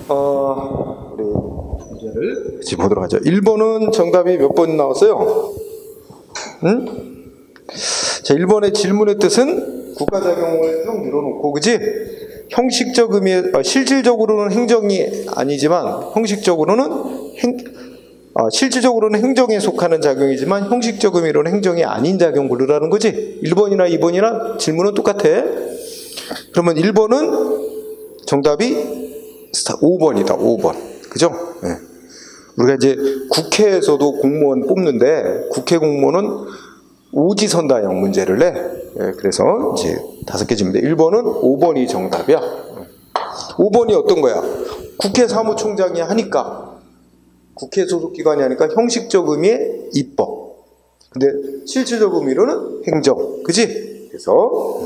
우리 문제를 같이 보도록 하죠. 1번은 정답이 몇 번 나왔어요? 자, 1번의 질문의 뜻은 국가작용을 쭉 늘어놓고, 그지? 형식적 의미의, 실질적으로는 행정이 아니지만, 실질적으로는 행정에 속하는 작용이지만, 형식적 의미로는 행정이 아닌 작용 고르라는 거지? 1번이나 2번이나 질문은 똑같아. 그러면 1번은 정답이 5번이다, 5번. 그죠? 네. 우리가 이제 국회에서도 공무원 뽑는데, 국회 공무원은 오지선다형 문제를 내. 네, 그래서 이제 5개 질문인데 1번은 5번이 정답이야. 5번이 어떤 거야? 국회 사무총장이 하니까, 국회 소속기관이 하니까 형식적 의미의 입법. 근데 실질적 의미로는 행정. 그지? 그래서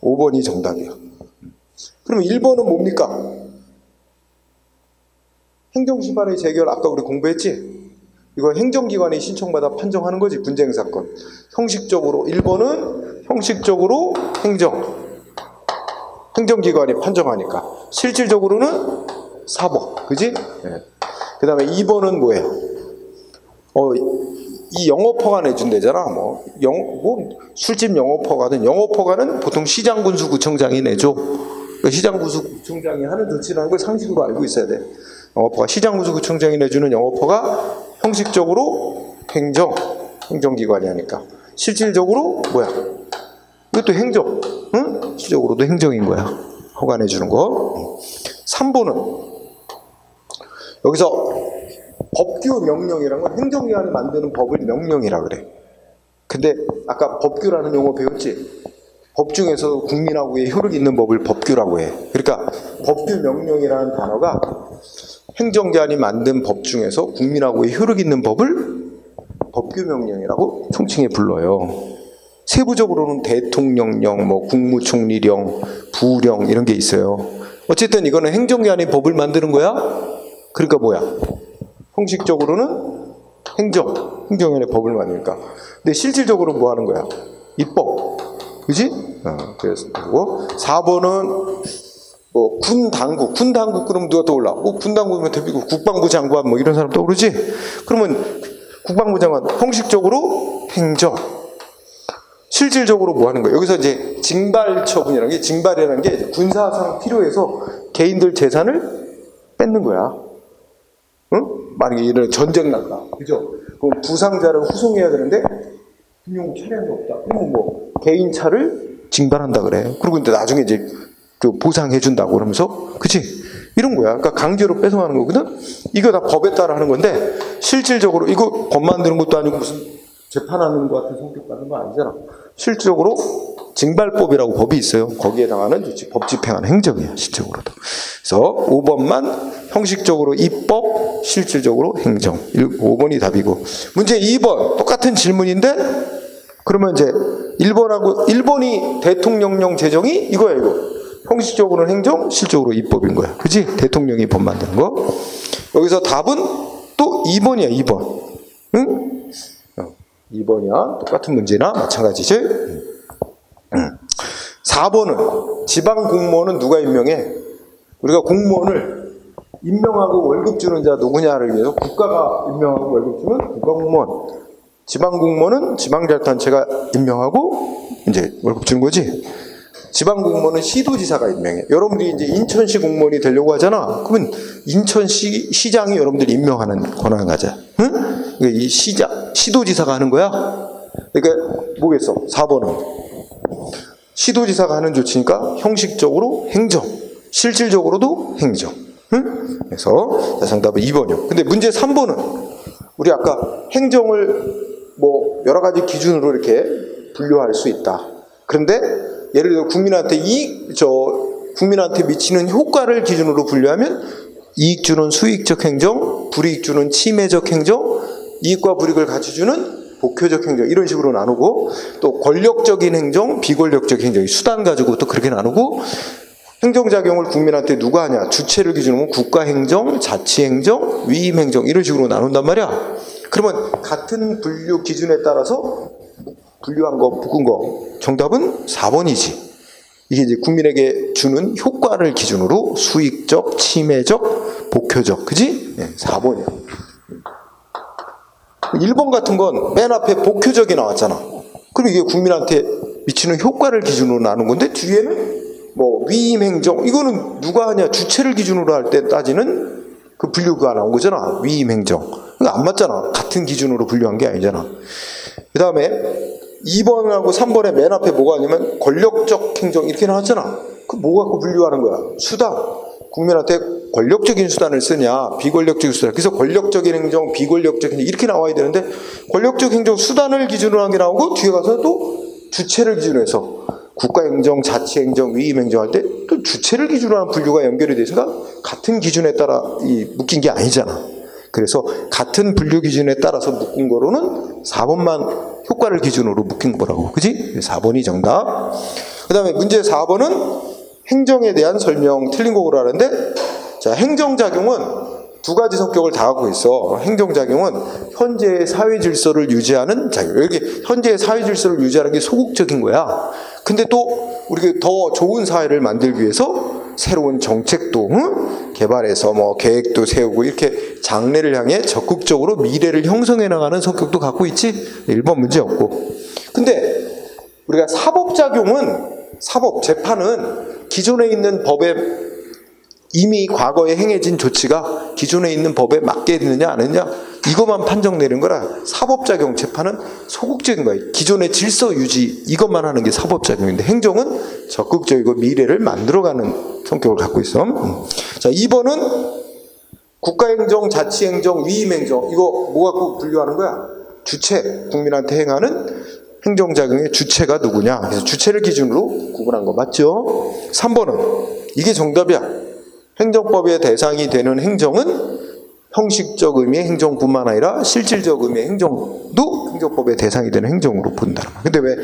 5번이 정답이야. 그러면 1번은 뭡니까? 행정심판의 재결, 아까 우리 공부했지? 이거 행정기관이 신청받아 판정하는 거지, 분쟁사건. 형식적으로, 1번은 형식적으로 행정기관이 판정하니까. 실질적으로는 사법, 그지? 네. 그 다음에 2번은 뭐예요? 이 영업허가 내준대잖아. 술집 영업허가는, 영업허가는 보통 시장군수구청장이 내줘. 그러니까 시장군수구청장이 하는 조치라는 걸 상식으로 알고 있어야 돼. 영업허가, 시장군수구청장이 내주는 영업허가 형식적으로 행정기관이 하니까. 실질적으로 뭐야? 이것도 행정. 응? 실질적으로도 행정인 거야. 허가 내주는 거. 3번은 여기서 법규 명령이라는 건 행정기관이 만드는 법을 명령이라 그래. 근데 아까 법규라는 용어 배웠지? 법 중에서 국민하고의 효력 있는 법을 법규라고 해. 그러니까 법규 명령이라는 단어가 행정기관이 만든 법 중에서 국민하고의 효력 있는 법을 법규 명령이라고 총칭해 불러요. 세부적으로는 대통령령, 국무총리령, 부령 이런 게 있어요. 어쨌든 이거는 행정기관이 법을 만드는 거야. 그러니까 뭐야? 형식적으로는 행정기관의 법을 만드니까. 근데 실질적으로 뭐 하는 거야? 입법. 그지? 그래서 그리고 4번은 군 당국 그러면 누가 떠올라? 군 당국이면 대비고 국방부 장관 이런 사람 떠오르지? 그러면 국방부 장관 형식적으로 행정. 실질적으로 뭐 하는 거예요? 여기서 이제 징발 처분이라는 게, 징발이라는 게 군사상 필요해서 개인들 재산을 뺏는 거야. 응? 만약에 이런 전쟁 났다. 그죠? 그럼 부상자를 후송해야 되는데 군용 차량이 없다. 그러면 개인 차를 징발한다 그래. 그리고 이제 나중에 이제 보상해준다고 그러면서, 그치? 이런 거야. 그러니까 강제로 뺏어가는 거거든? 이거 다 법에 따라 하는 건데, 실질적으로, 이거 법 만드는 것도 아니고 무슨 재판하는 것 같은 성격 받는 거 아니잖아. 실질적으로 징발법이라고 법이 있어요. 거기에 해당하는 법 집행하는 행정이야, 실질적으로도. 그래서 5번만 형식적으로 입법, 실질적으로 행정. 5번이 답이고. 문제 2번, 똑같은 질문인데, 그러면 이제 1번이 대통령령 제정이 이거야, 이거. 형식적으로는 행정, 실적으로 입법인 거야. 그지? 대통령이 법 만드는 거. 여기서 답은 또 2번이야, 2번. 응? 2번이야. 똑같은 문제나 마찬가지지? 4번은 지방 공무원은 누가 임명해? 우리가 공무원을 임명하고 월급 주는 자 누구냐를 위해서 국가가 임명하고 월급 주는 국가공무원. 지방 공무원은 지방자치단체가 임명하고 이제 월급 주는 거지. 지방 공무원은 시도지사가 임명해. 여러분들이 이제 인천시 공무원이 되려고 하잖아. 그러면 인천시 시장이 여러분들이 임명하는 권한을 가져. 응? 그러니까 이 시도지사가 하는 거야. 그러니까 뭐겠어? 4번은 시도지사가 하는 조치니까 형식적으로 행정, 실질적으로도 행정. 응? 그래서 정답은 2번이요. 근데 문제 3번은 우리 아까 행정을 여러 가지 기준으로 이렇게 분류할 수 있다. 그런데 예를 들어 국민한테 미치는 효과를 기준으로 분류하면 이익 주는 수익적 행정, 불이익 주는 침해적 행정, 이익과 불이익을 같이 주는 복효적 행정, 이런 식으로 나누고, 또 권력적인 행정, 비권력적 행정, 수단 가지고 또 그렇게 나누고, 행정작용을 국민한테 누가 하냐, 주체를 기준으로 국가행정, 자치행정, 위임행정 이런 식으로 나눈단 말이야. 그러면 같은 분류 기준에 따라서 분류한 거, 묶은 거 정답은 4번이지. 이게 이제 국민에게 주는 효과를 기준으로 수익적, 침해적, 복효적, 그지? 4번이야. 1번 같은 건 맨 앞에 복효적이 나왔잖아. 그럼 이게 국민한테 미치는 효과를 기준으로 나눈 건데, 뒤에는 뭐 위임 행정, 이거는 누가 하냐? 주체를 기준으로 할 때 따지는 그 분류가 나온 거잖아. 위임 행정. 그거 안 맞잖아. 같은 기준으로 분류한 게 아니잖아. 그 다음에 2번하고 3번에 맨 앞에 뭐가 아니면 권력적 행정 이렇게 나왔잖아. 그 뭐 갖고 분류하는 거야? 수단. 국민한테 권력적인 수단을 쓰냐, 비권력적인 수단. 그래서 권력적인 행정, 비권력적인 행정 이렇게 나와야 되는데, 권력적 행정 수단을 기준으로 한 게 나오고, 뒤에 가서 또 주체를 기준으로 해서 국가행정, 자치행정, 위임행정 할 때 또 주체를 기준으로 한 분류가 연결이 되니까 같은 기준에 따라 묶인 게 아니잖아. 그래서 같은 분류 기준에 따라서 묶은 거로는 4번만 효과를 기준으로 묶인 거라고. 그지? 4번이 정답. 그 다음에 문제 4번은 행정에 대한 설명 틀린 거로 하는데, 자, 행정작용은 두 가지 성격을 다 갖고 있어. 행정작용은 현재의 사회 질서를 유지하는 작용. 여기 현재의 사회 질서를 유지하는 게 소극적인 거야. 근데 또 우리가 더 좋은 사회를 만들기 위해서 새로운 정책도 개발해서 뭐 계획도 세우고 이렇게 장래를 향해 적극적으로 미래를 형성해 나가는 성격도 갖고 있지. 1번 문제였고. 근데 우리가 사법 재판은 기존에 있는 법에 이미 과거에 행해진 조치가 기존에 있는 법에 맞게 되느냐 안 되느냐 이것만 판정 내는 거라. 사법작용 재판은 소극적인 거예요. 기존의 질서 유지 이것만 하는 게 사법작용인데, 행정은 적극적이고 미래를 만들어가는 성격을 갖고 있어. 자, 2번은 국가행정, 자치행정, 위임행정 이거 뭐 갖고 분류하는 거야? 주체, 국민한테 행하는 행정작용의 주체가 누구냐. 그래서 주체를 기준으로 구분한 거 맞죠? 3번은 이게 정답이야. 행정법의 대상이 되는 행정은 형식적 의미의 행정뿐만 아니라 실질적 의미의 행정도 행정법의 대상이 되는 행정으로 본다. 근데 왜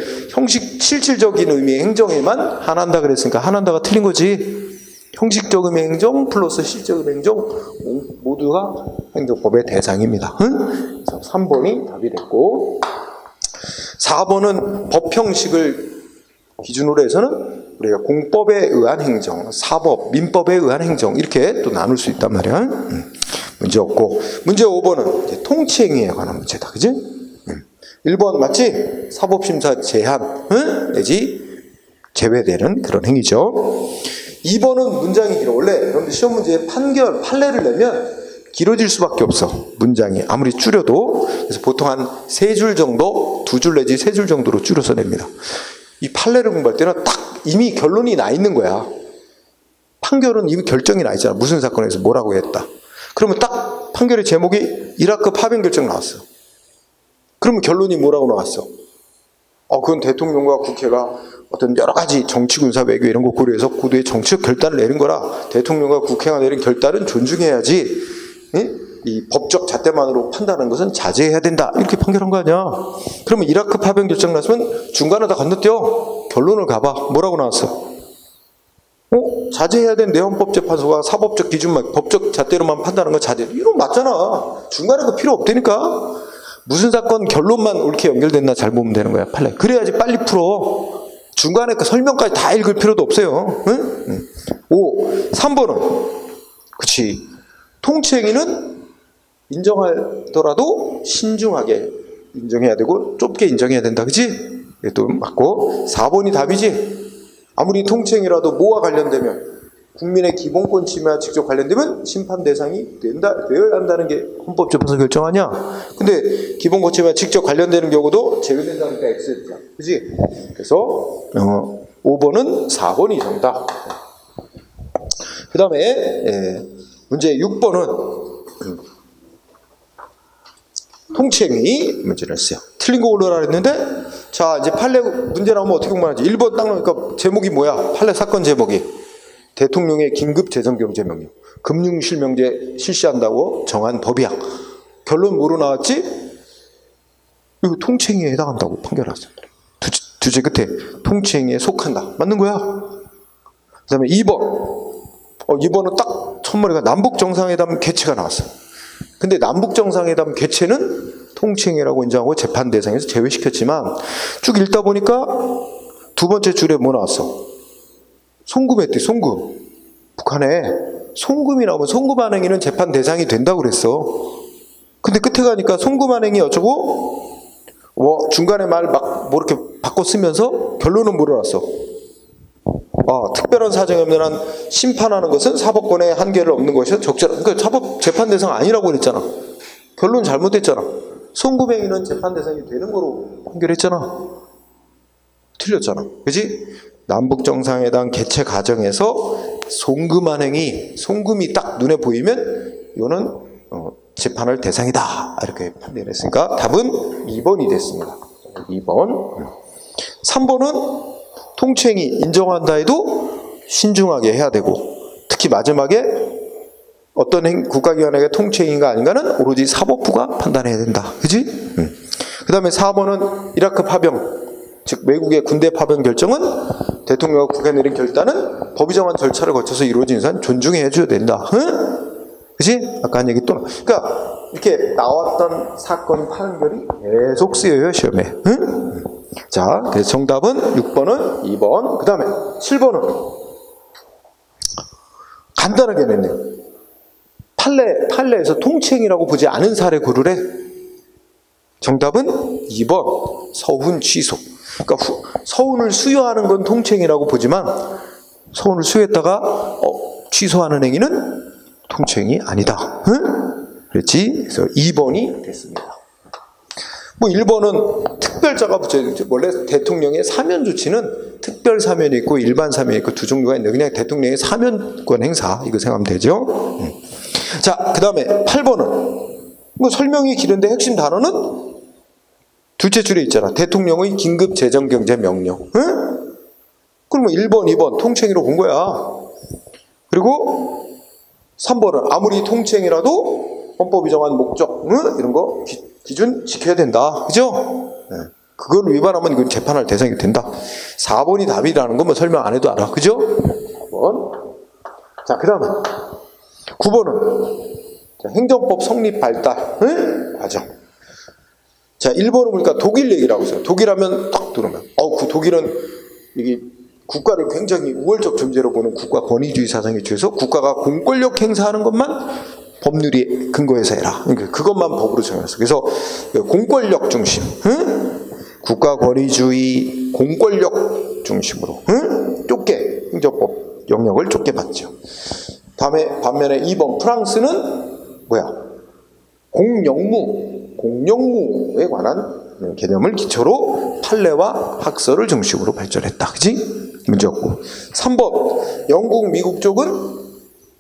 실질적인 의미의 행정에만 한한다 그랬으니까 한한다가 틀린 거지. 형식적 의미의 행정 플러스 실적 의미의 행정 모두가 행정법의 대상입니다. 그래서 3번이 답이 됐고, 4번은 법 형식을 기준으로 해서는 우리가 공법에 의한 행정, 사법, 민법에 의한 행정 이렇게 또 나눌 수 있단 말이야. 문제 없고, 문제 5번은 통치행위에 관한 문제다. 그지? 1번 맞지? 사법심사 제한 내지 제외되는 그런 행위죠. 2번은 문장이 길어. 원래 여러분들 시험 문제에 판례를 내면 길어질 수밖에 없어. 문장이 아무리 줄여도. 그래서 보통 한 3줄 정도, 2줄 내지 3줄 정도로 줄여서 냅니다. 이 판례를 공부할 때는 딱 이미 결론이 나 있는 거야. 판결은 이미 결정이 나 있잖아. 무슨 사건에서 뭐라고 했다. 그러면 딱 판결의 제목이 이라크 파병 결정 나왔어. 그러면 결론이 뭐라고 나왔어? 그건 대통령과 국회가 어떤 여러 가지 정치, 군사, 외교 이런 거 고려해서 고도의 정치적 결단을 내린 거라 대통령과 국회가 내린 결단은 존중해야지, 이 법적 잣대만으로 판단하는 것은 자제해야 된다. 이렇게 판결한 거 아니야. 그러면 이라크 파병 결정 났으면 중간에 다 건너뛰어. 결론을 가봐. 뭐라고 나왔어? 자제해야 되는데 헌법재판소가 사법적 기준만, 법적 잣대로만 판단하는 거 자제. 이런 거 맞잖아. 중간에 그 필요 없다니까. 무슨 사건 결론만 옳게 연결됐나 잘 보면 되는 거야. 판례. 그래야지 빨리 풀어. 중간에 그 설명까지 다 읽을 필요도 없어요. 3번은 그치. 통치행위는 인정하더라도 신중하게 인정해야 되고 좁게 인정해야 된다. 그치? 또 맞고. 4번이 답이지. 아무리 통치행위라도 뭐와 관련되면 국민의 기본권 침해와 직접 관련되면 심판 대상이 되어야 한다는 게 헌법재판소 결정 아니야? 근데 기본권 침해와 직접 관련되는 경우도 제외된다니까 X였죠. 그치? 그래서 5번은 4번이 정답. 그 다음에 문제 6번은 통치행위 문제를 했어요. 틀린 거 올려라 했는데, 자, 이제 판례 문제 나오면 어떻게 공부하지? 1번 딱 나오니까 제목이 뭐야? 판례 사건 제목이 대통령의 긴급 재정경제명령, 금융실명제 실시한다고 정한 법이야. 결론 뭐로 나왔지? 이거 통치행위에 해당한다고 판결했어. 주제 끝에 통치행위에 속한다. 맞는 거야. 그 다음에 2번. 2번은 딱 첫머리가 남북정상회담 개최가 나왔어. 근데 남북정상회담 개최는 통치행위라고 인정하고 재판 대상에서 제외시켰지만 쭉 읽다 보니까 두 번째 줄에 뭐 나왔어? 송금했대, 송금. 북한에 송금이 나오면 송금한행위는 재판 대상이 된다고 그랬어. 근데 끝에 가니까 송금한행위 어쩌고 중간에 말 막 뭐 이렇게 바꿔 쓰면서 결론은 물어놨어. 특별한 사정에 없는 한 심판하는 것은 사법권의 한계를 없는 것이 적절한. 그러니까 사법 재판 대상 아니라고 그랬잖아. 결론 잘못됐잖아. 송금행위는 재판 대상이 되는 거로 판결했잖아. 틀렸잖아. 그지? 남북 정상회담 개최 과정에서 송금한행위, 송금이 딱 눈에 보이면 이거는 재판할 대상이다. 이렇게 판단했으니까 답은 2번이 됐습니다. 2번. 3번은 통치행위 인정한다 해도 신중하게 해야 되고, 특히 마지막에 어떤 국가기관에게 통치행위가 아닌가는 오로지 사법부가 판단해야 된다. 그지? 그 다음에 4번은 이라크 파병, 즉 외국의 군대 파병 결정은 대통령과 국회에 내린 결단은 법이 정한 절차를 거쳐서 이루어진 이상 존중해 줘야 된다. 그지? 아까 한 얘기 또. 그러니까 이렇게 나왔던 사건 판결이 계속 쓰여요, 시험에. 자, 그래서 정답은 6번은 2번. 그 다음에 7번은 간단하게 냈네요. 판례에서 통치행위라고 보지 않은 사례 고르래. 정답은 2번 서훈 취소. 그러니까 서훈을 수여하는 건 통치행위라고 보지만 서훈을 수여했다가 취소하는 행위는 통치행위 아니다. 그렇지? 그래서 2번이 됐습니다. 뭐 1번은 특별자가 붙여있죠. 원래 대통령의 사면 조치는 특별 사면이 있고 일반 사면이 있고 두 종류가 있는데 그냥 대통령의 사면권 행사 이거 생각하면 되죠. 자, 그 다음에 8번은 뭐 설명이 길은데 핵심 단어는 둘째 줄에 있잖아. 대통령의 긴급 재정경제명령. 그러면 1번, 2번 통치행위로 본 거야. 그리고 3번은 아무리 통치행위라도 헌법이 정한 목적 이런 거 기준 지켜야 된다. 그죠? 그걸 위반하면 이건 재판할 대상이 된다. 4번이 답이라는 건 뭐 설명 안 해도 알아. 그죠? 4번. 자, 그 다음에 9번은 행정법 성립 발달 과정. 자, 1번은 보니까 독일 얘기를 하고 있어요. 독일하면 딱 들으면 그 독일은 이게 국가를 굉장히 우월적 존재로 보는 국가 권위주의 사상에 취해서 국가가 공권력 행사하는 것만 법률이 근거해서 해라. 그것만 법으로 정했어. 그래서 공권력 중심, 국가 권위주의 공권력 중심으로 좁게 행정법 영역을 좁게 받죠. 다음에 반면에 2번 프랑스는 뭐야? 공영무에 관한 개념을 기초로 판례와 학설을 중심으로 발전했다. 그지? 문제였고. 3번 영국, 미국 쪽은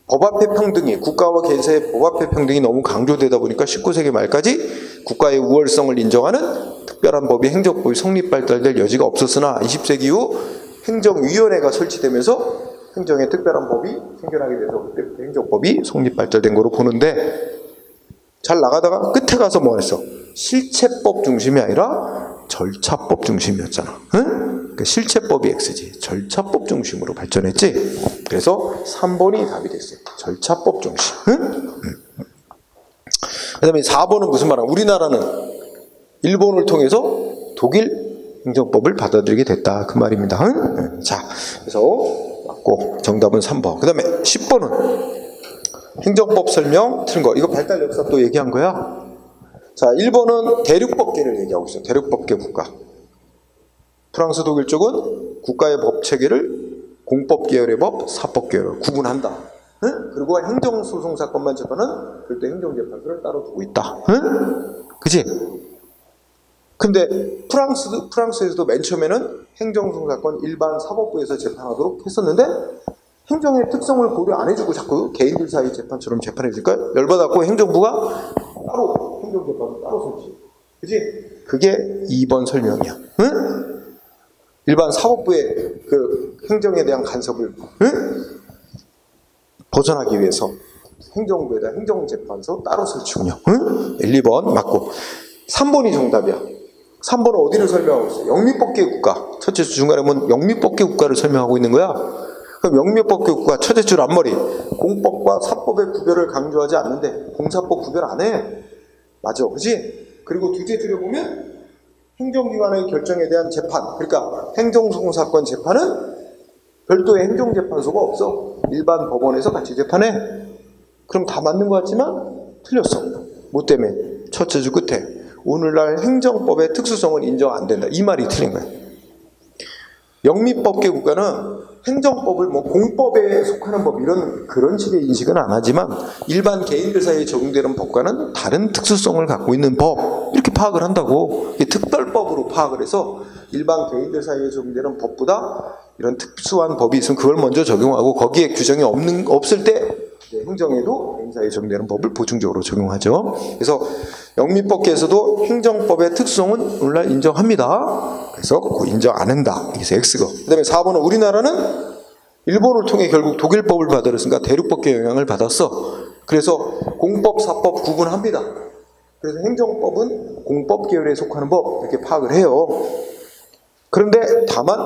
법 앞에 평등이, 국가와 개인사의 법 앞에 평등이 너무 강조되다 보니까 19세기 말까지 국가의 우월성을 인정하는 특별한 법이 행정법이 성립 발달될 여지가 없었으나 20세기 이후 행정위원회가 설치되면서 행정에 특별한 법이 생겨나게 돼서 그때부터 행정법이 성립 발달된 거로 보는데 잘 나가다가 끝에 가서 뭐 했어? 실체법 중심이 아니라 절차법 중심이었잖아. 그러니까 실체법이 X지. 절차법 중심으로 발전했지. 그래서 3번이 답이 됐어요. 절차법 중심. 그 다음에 4번은 무슨 말이야? 우리나라는 일본을 통해서 독일 행정법을 받아들이게 됐다. 그 말입니다. 자, 그래서 맞고 정답은 3번. 그 다음에 10번은 행정법 설명 틀은 거. 이거 발달 역사 또 얘기한 거야. 자, 1번은 대륙법계를 얘기하고 있어요. 대륙법계 국가. 프랑스, 독일 쪽은 국가의 법 체계를 공법 계열의 법, 사법 계열을 구분한다. 그리고 행정소송 사건만 재판은 별도 행정재판소를 따로 두고 있다. 그치? 근데 프랑스에서도 맨 처음에는 행정소송 사건 일반 사법부에서 재판하도록 했었는데 행정의 특성을 고려 안 해주고 자꾸 개인들 사이 재판처럼 재판해주니까 열받았고 행정부가 따로 행정재판을 따로 설치. 그지? 그게 2번 설명이야. 일반 사법부의 그 행정에 대한 간섭을 벗어나기 위해서 행정부에다 행정재판소 따로 설치군요. 1, 2번 맞고 3번이 정답이야. 3번은 어디를 설명하고 있어? 영미법계 국가. 첫째 줄 중간에 보면 영미법계 국가를 설명하고 있는 거야. 그럼 영미법계 국가 첫째 줄 앞머리 공법과 사법의 구별을 강조하지 않는데 공사법 구별 안 해. 맞아, 그지? 그리고 둘째 줄에 보면 행정기관의 결정에 대한 재판, 그러니까 행정소송사건 재판은 별도의 행정재판소가 없어. 일반 법원에서 같이 재판해. 그럼 다 맞는 것 같지만 틀렸어. 뭐 때문에? 첫째 주 끝에 오늘날 행정법의 특수성은 인정 안 된다. 이 말이 틀린 거야. 영미법계 국가는 행정법을 뭐 공법에 속하는 법 그런 식의 인식은 안 하지만 일반 개인들 사이에 적용되는 법과는 다른 특수성을 갖고 있는 법 이렇게 파악을 한다고. 특별법으로 파악을 해서 일반 개인들 사이에 적용되는 법보다 이런 특수한 법이 있으면 그걸 먼저 적용하고 거기에 규정이 없을 때 행정에도 개인 사이에 적용되는 법을 보충적으로 적용하죠. 그래서 영미법계에서도 행정법의 특수성은 오늘날 인정합니다. 그래서 인정 안 한다. 그래서 X거. 그 다음에 4번은 우리나라는 일본을 통해 결국 독일법을 받아들였으니까 대륙법계 영향을 받았어. 그래서 공법, 사법 구분합니다. 그래서 행정법은 공법 계열에 속하는 법 이렇게 파악을 해요. 그런데 다만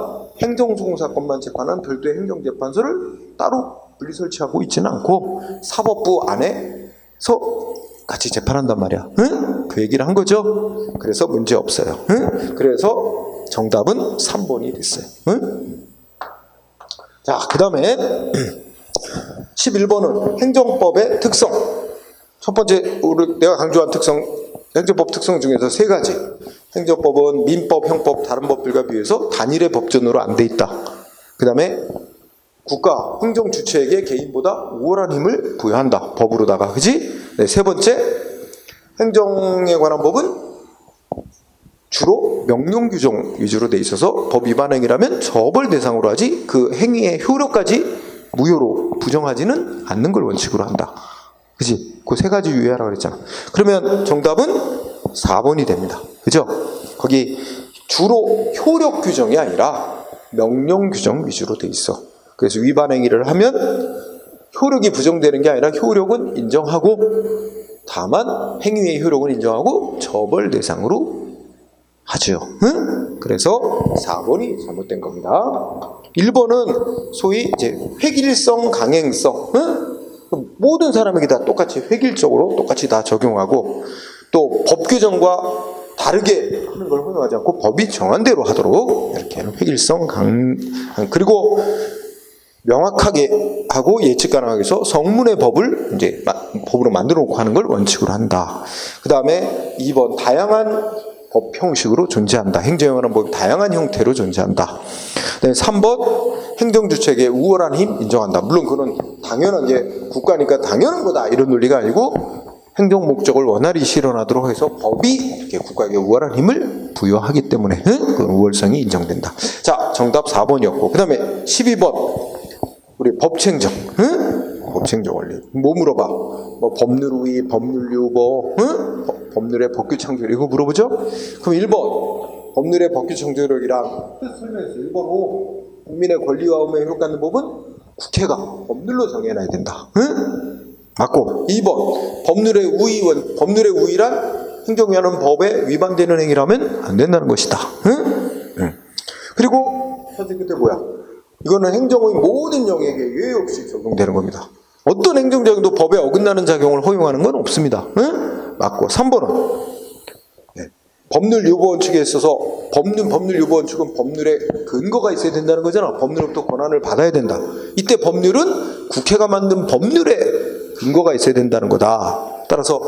행정소송사건만 재판하는 별도의 행정재판소를 따로 분리 설치하고 있지는 않고 사법부 안에서 같이 재판한단 말이야. 응? 그 얘기를 한 거죠. 그래서 문제 없어요. 응? 그래서 정답은 3번이 됐어요. 응? 자, 그 다음에 11번은 행정법의 특성. 첫 번째 내가 강조한 특성, 행정법 특성 중에서 3가지. 행정법은 민법, 형법, 다른 법들과 비해서 단일의 법전으로 안 돼 있다. 그 다음에 국가, 행정 주체에게 개인보다 우월한 힘을 부여한다. 법으로다가. 그지? 네, 세 번째, 행정에 관한 법은 주로 명령 규정 위주로 돼 있어서 법 위반 행위라면 처벌 대상으로 하지 그 행위의 효력까지 무효로 부정하지는 않는 걸 원칙으로 한다. 그지? 그 3가지 유의하라고 그랬잖아. 그러면 정답은 4번이 됩니다. 그죠? 거기 주로 효력 규정이 아니라 명령 규정 위주로 돼 있어. 그래서 위반 행위를 하면 효력이 부정되는 게 아니라 효력은 인정하고 다만 행위의 효력은 인정하고 처벌 대상으로 하죠. 응? 그래서 4번이 잘못된 겁니다. 1번은 소위 이제 획일성, 강행성. 응? 모든 사람에게 다 똑같이 획일적으로 똑같이 다 적용하고 또 법 규정과 다르게 하는 걸 허용하지 않고 법이 정한 대로 하도록 이렇게 하는 획일성, 그리고 명확하게 하고 예측 가능하게 해서 성문의 법을 이제 법으로 만들어 놓고 하는 걸 원칙으로 한다. 그 다음에 2번 다양한 법 형식으로 존재한다. 행정에 관한 법이 다양한 형태로 존재한다. 3번 행정주체에게 우월한 힘 인정한다. 물론 그건 당연한 게 국가니까 당연한 거다 이런 논리가 아니고 행정 목적을 원활히 실현하도록 해서 법이 이렇게 국가에게 우월한 힘을 부여하기 때문에 그 우월성이 인정된다. 자, 정답 4번이었고 그 다음에 12번 우리 법체행정. 법체행정 원리. 뭐 물어봐? 뭐 법률 우위, 법률 유보, 법률의 법규 창조력 이거 물어보죠? 그럼 1번 법률의 법규 창조력이랑 뜻 설명했어. 1번 5 국민의 권리와 의무에 효과하는 법은 국회가 법률로 정해놔야 된다. 맞고 2번 법률의 우위란 행정이 하는 법에 위반되는 행위라면 안 된다는 것이다. 그리고 사실 그때 뭐야? 이거는 행정의 모든 영역에 예외 없이 적용되는 겁니다. 어떤 행정작용도 법에 어긋나는 작용을 허용하는 건 없습니다. 맞고 3번은 법률 유보 원칙에 있어서 법률 유보 원칙은 법률에 근거가 있어야 된다는 거잖아. 법률로부터 권한을 받아야 된다. 이때 법률은 국회가 만든 법률에 근거가 있어야 된다는 거다. 따라서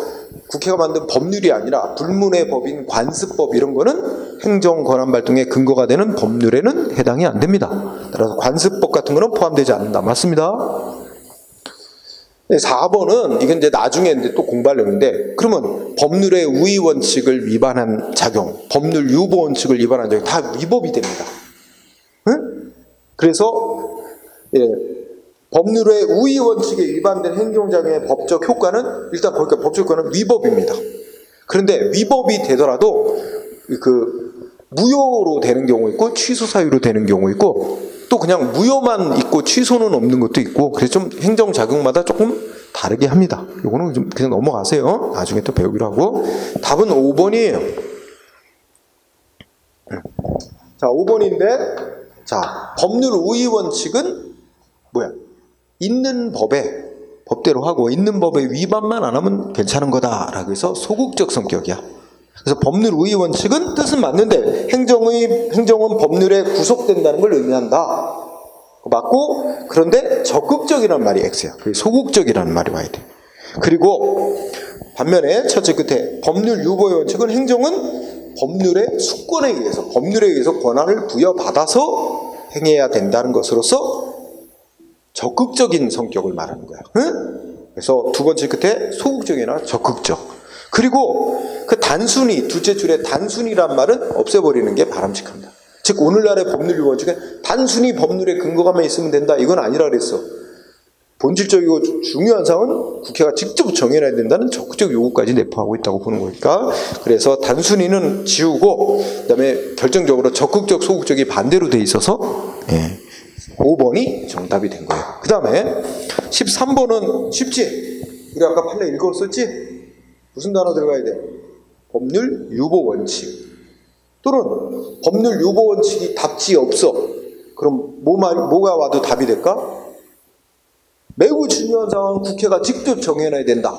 국회가 만든 법률이 아니라 불문의 법인 관습법 이런 거는 행정 권한 발동의 근거가 되는 법률에는 해당이 안 됩니다. 따라서 관습법 같은 거는 포함되지 않는다. 맞습니다. 4번은 이건 이제 나중에 이제 또 공부하려는데 그러면 법률의 우위 원칙을 위반한 작용, 법률 유보 원칙을 위반한 작용 다 위법이 됩니다. 그래서 법률의 우위 원칙에 위반된 행정작용의 법적 효과는 일단 거기까 법적 효과는 위법입니다. 그런데 위법이 되더라도 그 무효로 되는 경우 있고 취소 사유로 되는 경우 있고 또 그냥 무효만 있고 취소는 없는 것도 있고 그래서 좀 행정작용마다 조금 다르게 합니다. 이거는 좀 그냥 넘어가세요. 나중에 또 배우기로 하고 답은 5번이에요. 자 5번인데 자 법률 우위 원칙은 뭐야? 있는 법에 법대로 하고 있는 법에 위반만 안 하면 괜찮은 거다라고 해서 소극적 성격이야. 그래서 법률 우위 원칙은 뜻은 맞는데 행정은 법률에 구속된다는 걸 의미한다. 맞고, 그런데 적극적이라는 말이 X야. 소극적이라는 말이 와야 돼. 그리고 반면에 첫째 끝에 법률 유보의 원칙은 행정은 법률의 수권에 의해서, 법률에 의해서 권한을 부여받아서 행해야 된다는 것으로서 적극적인 성격을 말하는 거야. 응? 그래서 두 번째 끝에 소극적이나 적극적. 그리고 그 단순히, 둘째 줄에 단순히란 말은 없애버리는 게 바람직합니다. 즉 오늘날의 법률 유보 원칙은 단순히 법률에 근거가만 있으면 된다, 이건 아니라 그랬어. 본질적이고 중요한 사항은 국회가 직접 정해놔야 된다는 적극적 요구까지 내포하고 있다고 보는 거니까. 그래서 단순히는 지우고, 그 다음에 결정적으로 적극적, 소극적이 반대로 돼 있어서 5번이 정답이 된 거예요. 그 다음에 13번은 쉽지? 우리 아까 판례 읽었었지? 무슨 단어 들어가야 돼? 법률 유보 원칙. 또는 법률 유보 원칙이 답지 없어. 그럼 뭐가 와도 답이 될까? 매우 중요한 상황은 국회가 직접 정해놔야 된다.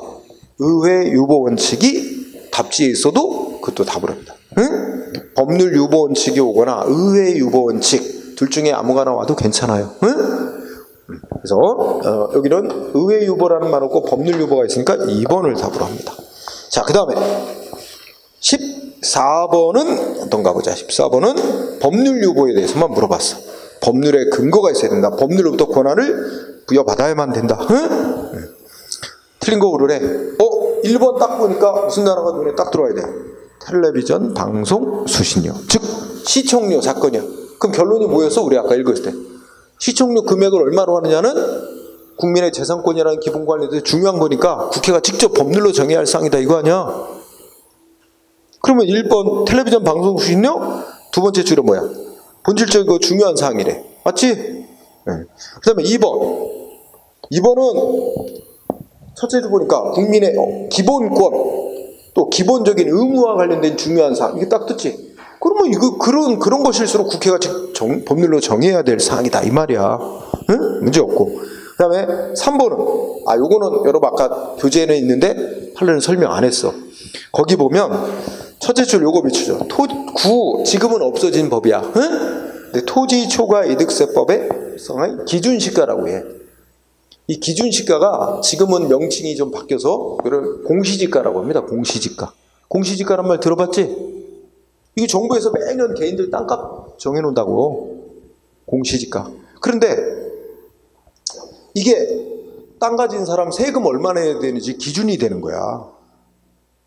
의회 유보 원칙이 답지에 있어도 그것도 답을 합니다. 응? 법률 유보 원칙이 오거나 의회 유보 원칙 둘 중에 아무거나 와도 괜찮아요. 응? 그래서 여기는 의회 유보라는 말 없고 법률 유보가 있으니까 2번을 답으로 합니다. 자, 그 다음에 14번은 어떤가 보자. 14번은 법률 유보에 대해서만 물어봤어. 법률에 근거가 있어야 된다. 법률로부터 권한을 부여받아야만 된다. 응? 틀린 거 고르래. 1번 딱 보니까 무슨 단어가 눈에 딱 들어와야 돼? 텔레비전 방송 수신료. 즉 시청료 사건이야. 그럼 결론이 뭐였어? 우리 아까 읽었을 때 시청료 금액을 얼마로 하느냐는 국민의 재산권이라는 기본관리도 중요한 거니까 국회가 직접 법률로 정해야 할 사항이다, 이거 아니야? 그러면 1번 텔레비전 방송 수신료, 두 번째 줄에 뭐야? 본질적이고 중요한 사항이래. 맞지? 그 다음에 2번은 첫째 줄 보니까 국민의 기본권, 또 기본적인 의무와 관련된 중요한 사항, 이게 딱 듣지? 그러면 이거 그런 것일수록 국회가 법률로 정해야 될 사항이다, 이 말이야. 응? 문제 없고. 그 다음에 3번은 요거는 여러분 아까 교재에는 있는데 판례는 설명 안 했어. 거기 보면 첫째 줄 요거 비추죠. 지금은 없어진 법이야. 응? 근데 토지초과이득세법의 기준시가라고 해. 이 기준시가가 지금은 명칭이 좀 바뀌어서 이걸 공시지가라고 합니다. 공시지가. 공시지가란 말 들어봤지? 이게 정부에서 매년 개인들 땅값 정해놓는다고. 공시지가. 그런데 이게 땅 가진 사람 세금 얼마나 내야 되는지 기준이 되는 거야.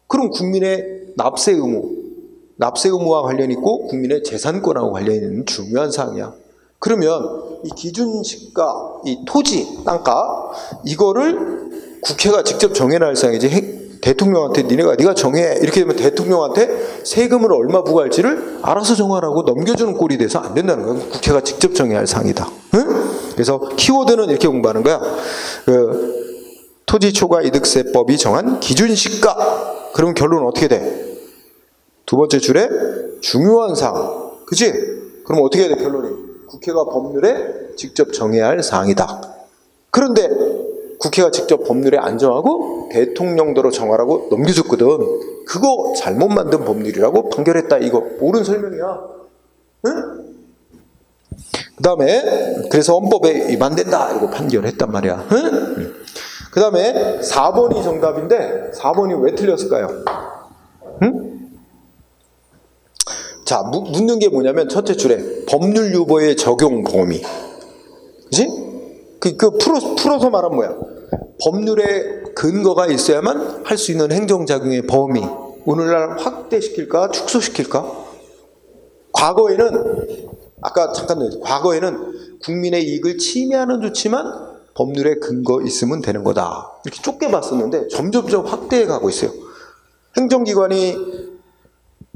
그럼 국민의 납세 의무와 관련이 있고 국민의 재산권하고 관련이 있는 중요한 사항이야. 그러면 이 기준시가, 이 토지, 땅값, 이거를 국회가 직접 정해놔야 할 사항이지. 대통령한테 네가 정해, 이렇게 되면 대통령한테 세금을 얼마 부과할지를 알아서 정하라고 넘겨주는 꼴이 돼서 안 된다는 거야. 국회가 직접 정해야 할 사항이다. 응? 그래서 키워드는 이렇게 공부하는 거야. 토지초과이득세법이 정한 기준시가. 그럼 결론은 어떻게 돼? 두 번째 줄에 중요한 사항. 그치? 그럼 어떻게 해야 돼, 결론이? 국회가 법률에 직접 정해야 할 사항이다. 그런데 국회가 직접 법률에 안 정하고 대통령도로 정하라고 넘겨줬거든. 그거 잘못 만든 법률이라고 판결했다. 이거 옳은 설명이야. 응? 그 다음에 그래서 헌법에 위반된다 이러고 판결했단 말이야. 응? 그 다음에 4번이 정답인데 4번이 왜 틀렸을까요? 응? 자, 묻는 게 뭐냐면 첫째 줄에 법률 유보의 적용 범위. 그치? 풀어서 말하면 뭐야? 법률에 근거가 있어야만 할 수 있는 행정작용의 범위. 오늘날 확대시킬까? 축소시킬까? 과거에는 국민의 이익을 침해하는 조치만 법률에 근거 있으면 되는 거다. 이렇게 좁게 봤었는데 점점 확대해 가고 있어요. 행정기관이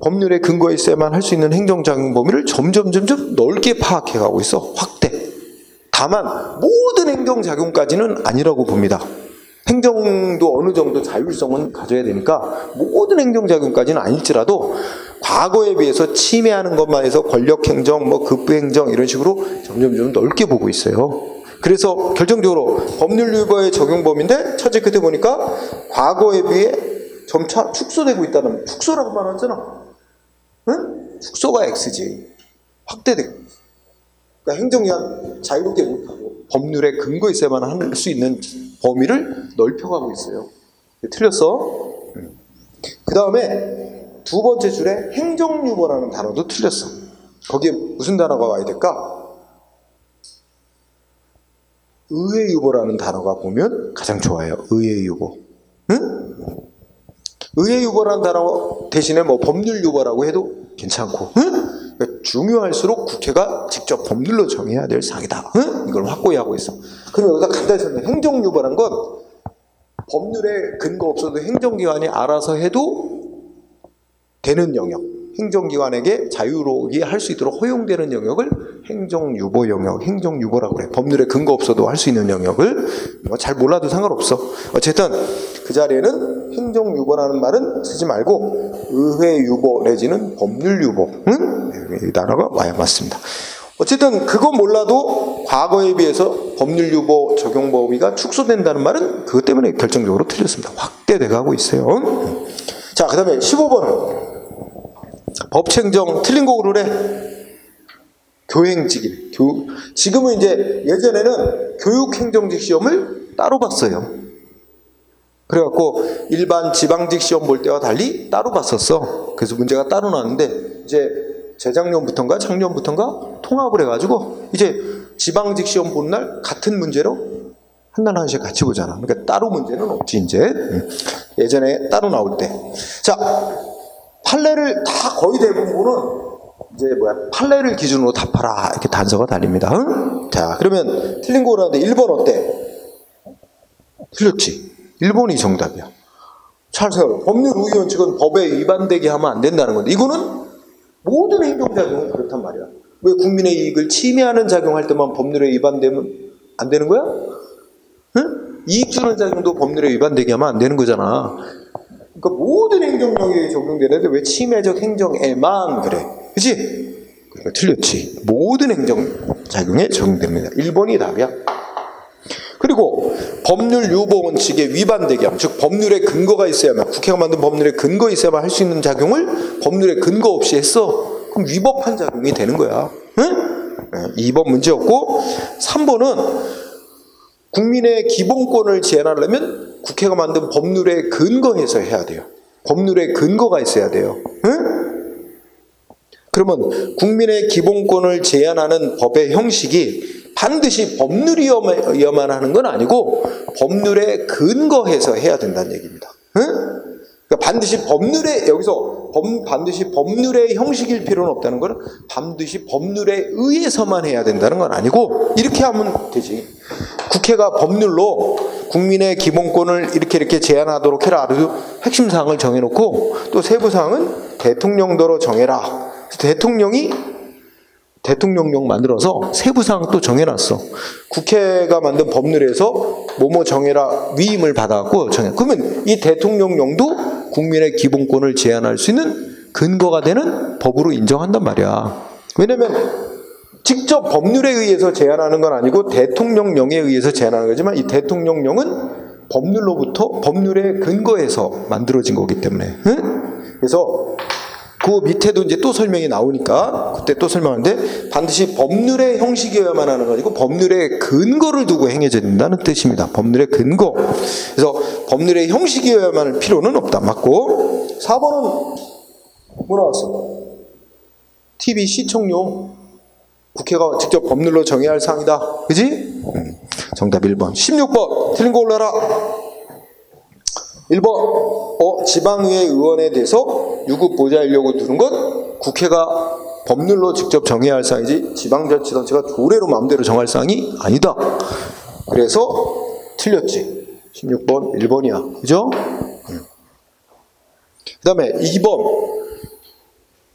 법률에 근거에 있어야만 할 수 있는 행정작용 범위를 점점 넓게 파악해 가고 있어. 확대. 다만 모든 행정작용까지는 아니라고 봅니다. 행정도 어느 정도 자율성은 가져야 되니까 모든 행정작용까지는 아닐지라도 과거에 비해서 침해하는 것만 해서 권력행정, 급부행정 이런 식으로 점점 넓게 보고 있어요. 그래서 결정적으로 법률 유보의 적용 범위인데 첫째 끝에 보니까 과거에 비해 점차 축소되고 있다는, 축소라고 말하잖아. 응? 축소가 X지. 확대되고. 그러니까 행정기관 자유롭게 못하고 법률에 근거 있어야만 할 수 있는 범위를 넓혀가고 있어요. 틀렸어. 그 다음에 두 번째 줄에 행정유보라는 단어도 틀렸어. 거기에 무슨 단어가 와야 될까? 의회유보라는 단어가 보면 가장 좋아요. 의회유보. 응? 의회유보라는 단어 대신에 뭐 법률유보라고 해도 괜찮고, 응? 그러니까 중요할수록 국회가 직접 법률로 정해야 될 사항이다. 응? 이걸 확고히 하고 있어. 그럼 여기다 간단히 설명해. 행정유보라는 건 법률에 근거 없어도 행정기관이 알아서 해도 되는 영역, 행정기관에게 자유롭게 할 수 있도록 허용되는 영역을 행정유보 영역, 행정유보라고 그래. 법률에 근거 없어도 할 수 있는 영역을 잘 몰라도 상관없어. 어쨌든 그 자리에는 행정유보라는 말은 쓰지 말고 의회유보 내지는 법률유보, 응? 이 단어가 와야 맞습니다. 어쨌든 그거 몰라도 과거에 비해서 법률유보 적용 범위가 축소된다는 말은 그것 때문에 결정적으로 틀렸습니다. 확대돼가고 있어요. 자, 그 다음에 15번은 법체행정 틀린 거 고르래. 교행직일. 지금은 이제 예전에는 교육행정직 시험을 따로 봤어요. 그래갖고 일반 지방직 시험 볼 때와 달리 따로 봤었어. 그래서 문제가 따로 나왔는데 이제 재작년부터인가 작년부터인가 통합을 해가지고 이제 지방직 시험 보는 날 같은 문제로 한 날 한씩 같이 보잖아. 그러니까 따로 문제는 없지 이제. 예전에 따로 나올 때. 자, 판례를 다 거의 대부분은 이제 판례를 기준으로 답하라 이렇게 단서가 달립니다. 응? 자, 그러면 틀린 거 나왔는데 1번 어때? 틀렸지. 1번이 정답이야. 잘 생각해. 법률 우위 원칙은 법에 위반되게 하면 안 된다는 건데 이거는 모든 행정작용은 그렇단 말이야. 왜 국민의 이익을 침해하는 작용할 때만 법률에 위반되면 안 되는 거야? 응? 이익 주는 작용도 법률에 위반되게 하면 안 되는 거잖아. 그러니까 모든 행정력이 적용되는데 왜 침해적 행정에만 그래? 그치? 그러니까 틀렸지. 모든 행정작용에 적용됩니다. 1번이 답이야. 그리고 법률 유보 원칙에 위반되게 하면, 즉 법률에 근거가 있어야만, 국회가 만든 법률에 근거 있어야만 할 수 있는 작용을 법률에 근거 없이 했어. 그럼 위법한 작용이 되는 거야. 응? 2번 문제였고, 3번은 국민의 기본권을 제한하려면 국회가 만든 법률에 근거해서 해야 돼요. 법률에 근거가 있어야 돼요. 응? 그러면 국민의 기본권을 제한하는 법의 형식이 반드시 법률이어야만 하는 건 아니고 법률에 근거해서 해야 된다는 얘기입니다. 응? 그러니까 반드시 법률에, 여기서 반드시 법률의 형식일 필요는 없다는 것은 반드시 법률에 의해서만 해야 된다는 건 아니고 이렇게 하면 되지. 국회가 법률로 국민의 기본권을 이렇게 제한하도록 해라. 그래서 핵심 사항을 정해놓고 또 세부 사항은 대통령도로 정해라. 대통령이 대통령령 만들어서 세부 사항 또 정해놨어. 국회가 만든 법률에서 뭐뭐 정해라 위임을 받아갖고 정해. 그러면 이 대통령령도 국민의 기본권을 제한할 수 있는 근거가 되는 법으로 인정한단 말이야. 왜냐면 직접 법률에 의해서 제한하는 건 아니고 대통령령에 의해서 제한하는 거지만 이 대통령령은 법률로부터 법률에 근거해서 만들어진 거기 때문에. 응? 그래서 그 밑에도 이제 또 설명이 나오니까 그때 또 설명하는데 반드시 법률의 형식이어야만 하는 거 아니고 법률의 근거를 두고 행해져야 된다는 뜻입니다. 법률의 근거. 그래서 법률의 형식이어야만 할 필요는 없다. 맞고. 4번은 뭐 나왔어? TV 시청용. 국회가 직접 법률로 정해야 할 사항이다. 그지? 정답 1번. 16번. 틀린 거 올라라. 1번. 지방의회 의원에 대해서 유급 보좌 인력을 두는 건 국회가 법률로 직접 정해야 할 사항이지 지방자치단체가 조례로 마음대로 정할 사항이 아니다. 그래서 틀렸지. 16번 1번이야. 그죠? 그 다음에 2번.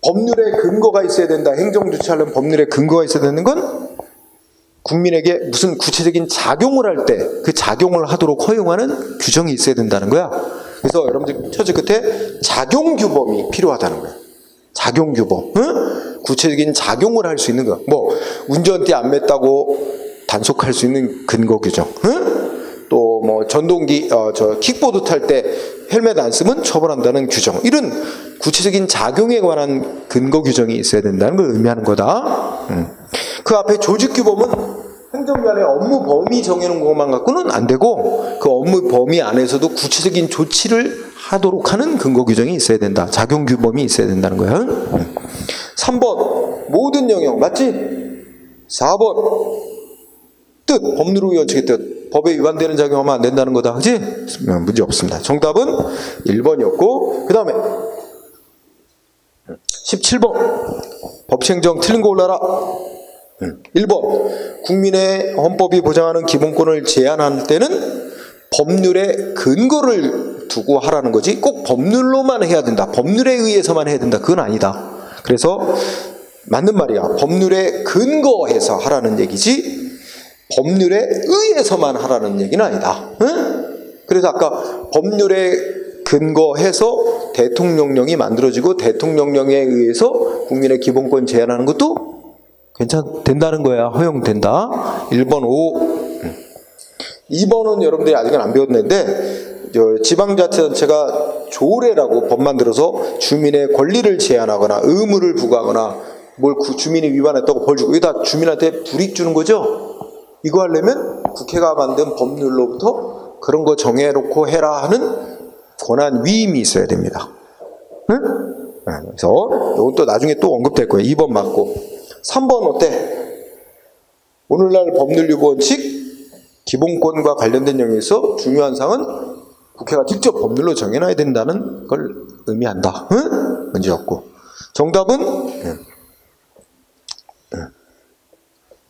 법률에 근거가 있어야 된다. 행정조치하려면 법률에 근거가 있어야 되는 건 국민에게 무슨 구체적인 작용을 할 때 그 작용을 하도록 허용하는 규정이 있어야 된다는 거야. 그래서 여러분들 처지 끝에 작용규범이 필요하다는 거야. 작용규범. 응? 구체적인 작용을 할 수 있는 거. 뭐 운전대 안 맸다고 단속할 수 있는 근거 규정. 응? 또 뭐 전동기 킥보드 탈 때 헬멧 안 쓰면 처벌한다는 규정. 이런 구체적인 작용에 관한 근거 규정이 있어야 된다는 걸 의미하는 거다. 그 앞에 조직규범은 행정관의 업무 범위 정해놓은 것만 갖고는 안 되고 그 업무 범위 안에서도 구체적인 조치를 하도록 하는 근거 규정이 있어야 된다. 작용 규범이 있어야 된다는 거야. 3번 모든 영역 맞지? 4번 뜻 법률 의원칙의 뜻 법에 위반되는 작용하면 안 된다는 거다. 그지? 문제 없습니다. 정답은 1번이었고 그 다음에 17번 법시행정 틀린 거 올라라. 1번 국민의 헌법이 보장하는 기본권을 제한할 때는 법률의 근거를 두고 하라는 거지 꼭 법률로만 해야 된다. 법률에 의해서만 해야 된다. 그건 아니다. 그래서 맞는 말이야. 법률에 근거해서 하라는 얘기지 법률에 의해서만 하라는 얘기는 아니다. 응? 그래서 아까 법률에 근거해서 대통령령이 만들어지고 대통령령에 의해서 국민의 기본권 제한하는 것도 된다는 거야. 허용된다. 1번 5. 2번은 여러분들이 아직은 안 배웠는데 지방자치단체가 조례라고 법 만들어서 주민의 권리를 제한하거나 의무를 부과하거나 뭘 주민이 위반했다고 벌 주고 이거 다 주민한테 불이익 주는 거죠. 이거 하려면 국회가 만든 법률로부터 그런 거 정해놓고 해라 하는 권한 위임이 있어야 됩니다. 응? 그래서 이건 또 나중에 또 언급될 거예요. 2번 맞고 3번 어때? 오늘날 법률유보원칙 기본권과 관련된 영역에서 중요한 사항은 국회가 직접 법률로 정해놔야 된다는 걸 의미한다. 응? 문제였고 정답은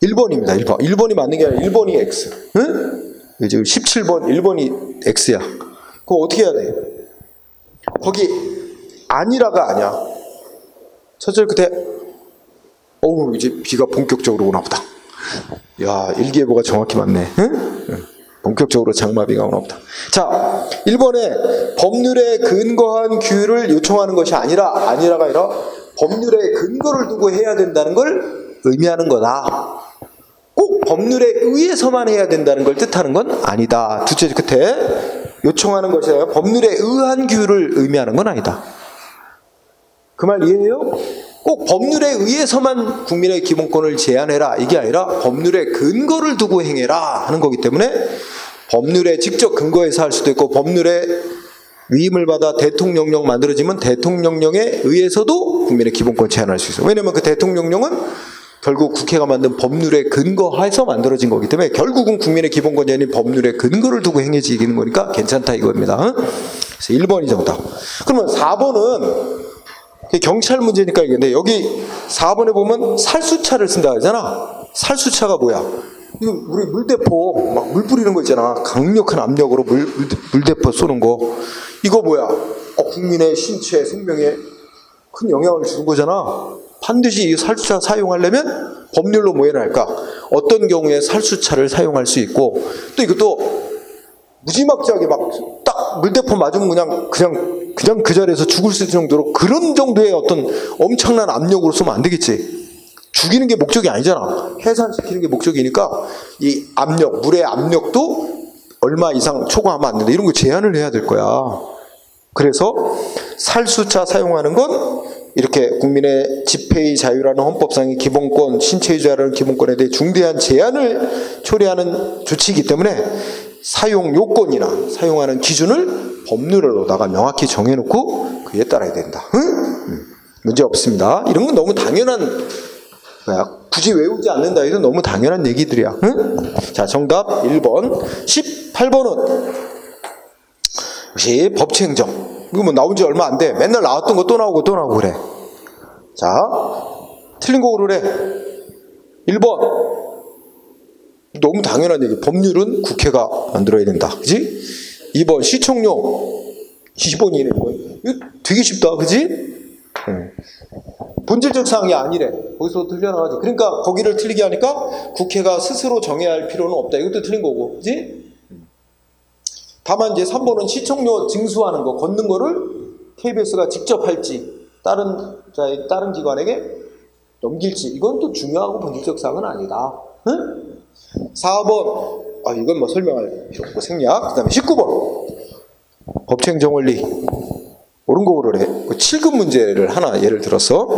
1번입니다. 1번. 1번이 맞는 게 아니라 1번이 X. 응? 지금 17번 1번이 X야. 그거 어떻게 해야 돼? 거기 아니라가 아니야. 첫째 그때 어우 이제 비가 본격적으로 오나 보다. 야 일기예보가 정확히 맞네. 응? 본격적으로 장마비가 오나 보다. 자 1번에 법률에 근거한 규율을 요청하는 것이 아니라가 아니라 법률에 근거를 두고 해야 된다는 걸 의미하는 거다. 꼭 법률에 의해서만 해야 된다는 걸 뜻하는 건 아니다. 둘째 끝에 요청하는 것이 아니라 법률에 의한 규율을 의미하는 건 아니다. 그 말 이해해요? 꼭 법률에 의해서만 국민의 기본권을 제한해라 이게 아니라 법률에 근거를 두고 행해라 하는 거기 때문에 법률에 직접 근거해서 할 수도 있고 법률에 위임을 받아 대통령령 만들어지면 대통령령에 의해서도 국민의 기본권 제한할 수 있어요. 왜냐하면 그 대통령령은 결국 국회가 만든 법률에 근거해서 만들어진 거기 때문에 결국은 국민의 기본권 제한이 법률에 근거를 두고 행해지는 거니까 괜찮다 이겁니다. 그래서 1번이 정답. 그러면 4번은 경찰 문제니까 이게 여기 4번에 보면 살수차를 쓴다 하잖아. 살수차가 뭐야? 이거 우리 물대포 막 물 뿌리는 거 있잖아. 강력한 압력으로 물대포 쏘는 거. 이거 뭐야? 국민의 신체 생명에 큰 영향을 주는 거잖아. 반드시 이 살수차 사용하려면 법률로 뭐 해야 할까? 어떤 경우에 살수차를 사용할 수 있고 또 이것도 무지막지하게 막 딱 물대포 맞으면 그냥 그 자리에서 죽을 수 있을 정도로 그런 정도의 어떤 엄청난 압력으로 쏘면 안 되겠지. 죽이는 게 목적이 아니잖아. 해산시키는 게 목적이니까 이 압력, 물의 압력도 얼마 이상 초과하면 안 된다. 이런 거 제한을 해야 될 거야. 그래서 살수차 사용하는 건 이렇게 국민의 집회의 자유라는 헌법상의 기본권, 신체의 자유라는 기본권에 대해 중대한 제한을 초래하는 조치이기 때문에 사용 요건이나 사용하는 기준을 법률로다가 명확히 정해놓고 그에 따라야 된다. 응? 문제 없습니다. 이런 건 너무 당연한 거야. 굳이 외우지 않는다. 이건 너무 당연한 얘기들이야. 응? 자, 정답 1번. 18번은 역시 법치행정. 이거 뭐 나온 지 얼마 안 돼. 맨날 나왔던 거 또 나오고 그래. 자, 틀린 거 고르래. 1번. 너무 당연한 얘기. 법률은 국회가 만들어야 된다. 그지? 2번 시청료 20원이네. 이거 되게 쉽다. 그지? 본질적 사항이 아니래. 거기서 틀려나가지. 그러니까 거기를 틀리게 하니까 국회가 스스로 정해야 할 필요는 없다. 이것도 틀린 거고. 그지? 다만 이제 3번은 시청료 징수하는 거, 걷는 거를 KBS가 직접 할지 다른 기관에게 넘길지 이건 또 중요하고 본질적 사항은 아니다. 응? 4번 이건 뭐 설명할 필요 없고 생략. 그 다음에 19번 법치행정 원리 옳은 거 고르래. 7급 문제를 하나 예를 들어서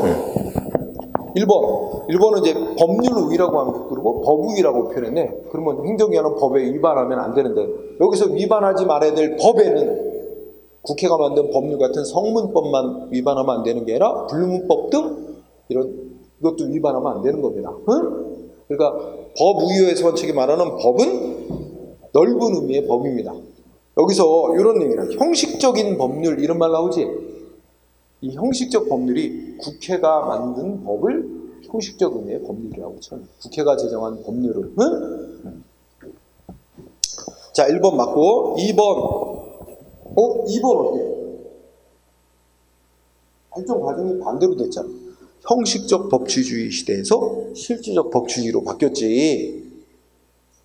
1번은 이제 법률 우위라고 하면 그리고 법 우위라고 표현했네. 그러면 행정기관은 법에 위반하면 안 되는데 여기서 위반하지 말아야 될 법에는 국회가 만든 법률 같은 성문법만 위반하면 안 되는 게 아니라 불문법 등 이것도 위반하면 안 되는 겁니다. 응? 그러니까 법 우위의 원칙이 말하는 법은 넓은 의미의 법입니다. 여기서 이런 의미라 형식적인 법률 이런 말 나오지? 이 형식적 법률이 국회가 만든 법을 형식적 의미의 법률이라고 쳐요. 국회가 제정한 법률을. 응? 자, 1번 맞고 2번 2번 어떻게? 발전 과정이 반대로 됐잖아. 형식적 법치주의 시대에서 실질적 법치주의로 바뀌었지.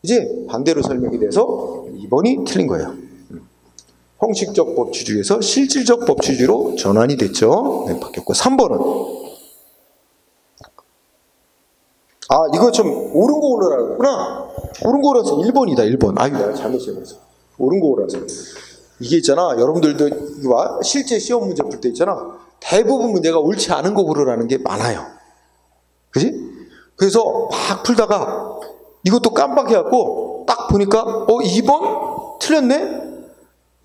이제 반대로 설명이 돼서 2번이 틀린 거예요. 형식적 법치주의에서 실질적 법치주의로 전환이 됐죠. 네, 바뀌었고 3번은 이거 좀 옳은 거 올라라고 했구나. 옳은 거 올라서 1번이다. 1번. 아유 내가 잘못했어. 옳은 거 올라서. 이게 있잖아. 여러분들도 이거 실제 시험 문제 풀 때 있잖아. 대부분 문제가 옳지 않은 거 고르라는 게 많아요. 그지? 그래서 막 풀다가 이것도 깜빡해갖고 딱 보니까 2번? 틀렸네?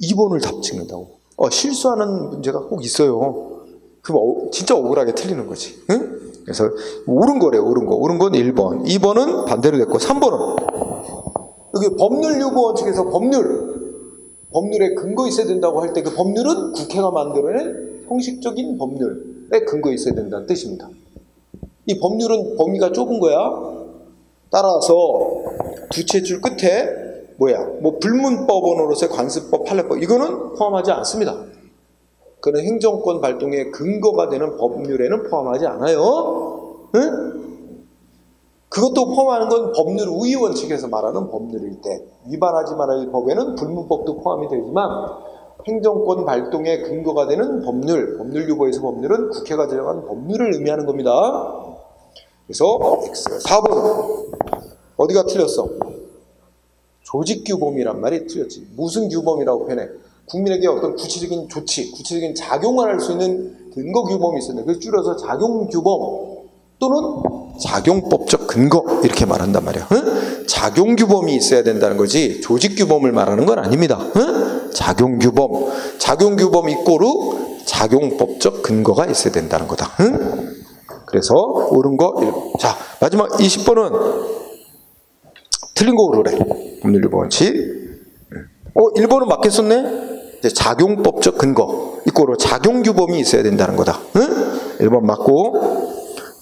2번을 답 찍는다고. 실수하는 문제가 꼭 있어요. 그럼 진짜 억울하게 틀리는 거지. 응? 그래서 옳은 거래. 옳은 건 1번. 2번은 반대로 됐고 3번은 여기 법률 요구 원칙에서 법률에 근거 있어야 된다고 할 때 그 법률은 국회가 만들어낸 형식적인 법률에 근거 있어야 된다는 뜻입니다. 이 법률은 범위가 좁은 거야. 따라서 두 채줄 끝에 뭐 불문법원으로서의 관습법, 판례법 이거는 포함하지 않습니다. 그는 행정권 발동의 근거가 되는 법률에는 포함하지 않아요. 응? 그것도 포함하는 건 법률 우위 원칙에서 말하는 법률일 때 위반하지 말아야 할 법에는 불문법도 포함이 되지만 행정권 발동의 근거가 되는 법률 유보에서 법률은 국회가 제정한 법률을 의미하는 겁니다. 그래서 4번은 어디가 틀렸어? 조직규범이란 말이 틀렸지. 무슨 규범이라고 표현해? 국민에게 어떤 구체적인 조치, 구체적인 작용을 할 수 있는 근거규범이 있었는데 그걸 줄여서 작용규범 또는 작용법적 근거 이렇게 말한단 말이야. 응? 작용규범이 있어야 된다는 거지 조직규범을 말하는 건 아닙니다. 응? 작용규범 이꼬르 작용법적 근거가 있어야 된다는 거다. 응? 그래서 옳은 거 1번. 자, 마지막 20번은 틀린 거 고르래. 법률 유보 원칙. 1번은 맞겠었네? 이제 작용법적 근거 이꼬르 작용규범이 있어야 된다는 거다. 응? 1번 맞고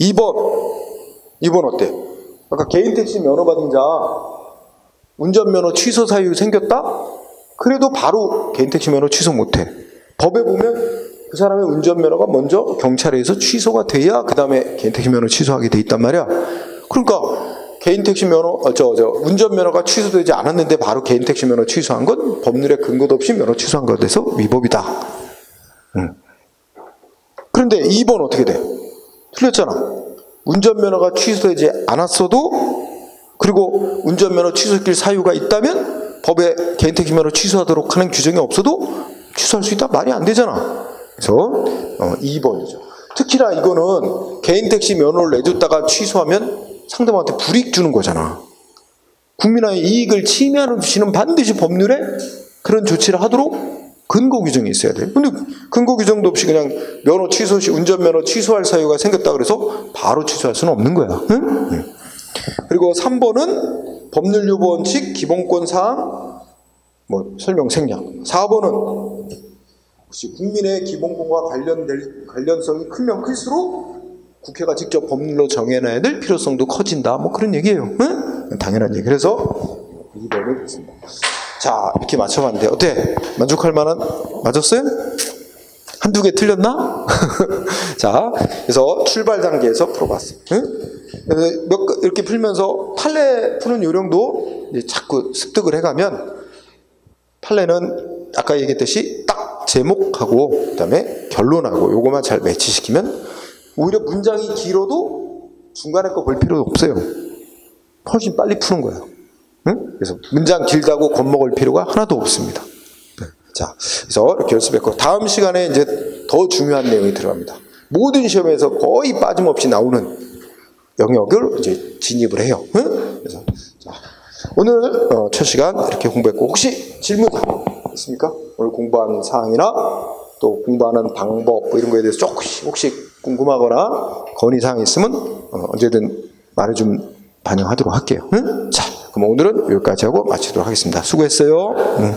2번 어때? 아까 개인택시 면허 받은 자 운전면허 취소 사유 생겼다? 그래도 바로 개인택시 면허 취소 못해. 법에 보면 그 사람의 운전면허가 먼저 경찰에 의해서 취소가 돼야 그 다음에 개인택시 면허 취소하게 돼 있단 말이야. 그러니까 개인택시 면허 운전면허가 취소되지 않았는데 바로 개인택시 면허 취소한 건 법률에 근거도 없이 면허 취소한 것에 대해서 위법이다. 그런데 2번 어떻게 돼? 틀렸잖아. 운전면허가 취소되지 않았어도 그리고 운전면허 취소시킬 사유가 있다면 법에 개인택시 면허 취소하도록 하는 규정이 없어도 취소할 수 있다? 말이 안 되잖아. 그래서 2번이죠. 특히나 이거는 개인택시 면허를 내줬다가 취소하면 상대방한테 불이익 주는 거잖아. 국민의 이익을 침해하는 조치는 반드시 법률에 그런 조치를 하도록 근거 규정이 있어야 돼. 근데 근거 규정도 없이 그냥 면허 취소 시 운전면허 취소할 사유가 생겼다 그래서 바로 취소할 수는 없는 거야. 응? 그리고 3번은 법률 유보 원칙 기본권 사항 설명 생략. 4번은 혹시 국민의 기본권과 관련성이 크면 클수록 국회가 직접 법률로 정해놔야 될 필요성도 커진다. 그런 얘기예요. 응? 당연한 얘기. 그래서 2번을 했습니다. 자, 이렇게 맞춰봤는데 어때? 만족할 만한? 맞았어요? 한두 개 틀렸나? 자, 그래서 출발 단계에서 풀어봤어. 응? 이렇게 풀면서 판례 푸는 요령도 이제 자꾸 습득을 해가면 판례는 아까 얘기했듯이 딱 제목하고 그다음에 결론하고 요거만 잘 매치시키면 오히려 문장이 길어도 중간에 거 볼 필요도 없어요. 훨씬 빨리 푸는 거예요. 응? 그래서 문장 길다고 겁먹을 필요가 하나도 없습니다. 자, 그래서 이렇게 연습했고 다음 시간에 이제 더 중요한 내용이 들어갑니다. 모든 시험에서 거의 빠짐없이 나오는 영역을 이제 진입을 해요. 응? 그래서 자, 오늘 첫 시간 이렇게 공부했고 혹시 질문 있습니까? 오늘 공부한 사항이나 또 공부하는 방법 뭐 이런 거에 대해서 조금씩 혹시 궁금하거나 건의사항 있으면 언제든 말을 좀 반영하도록 할게요. 응? 자, 그럼 오늘은 여기까지 하고 마치도록 하겠습니다. 수고했어요. 응.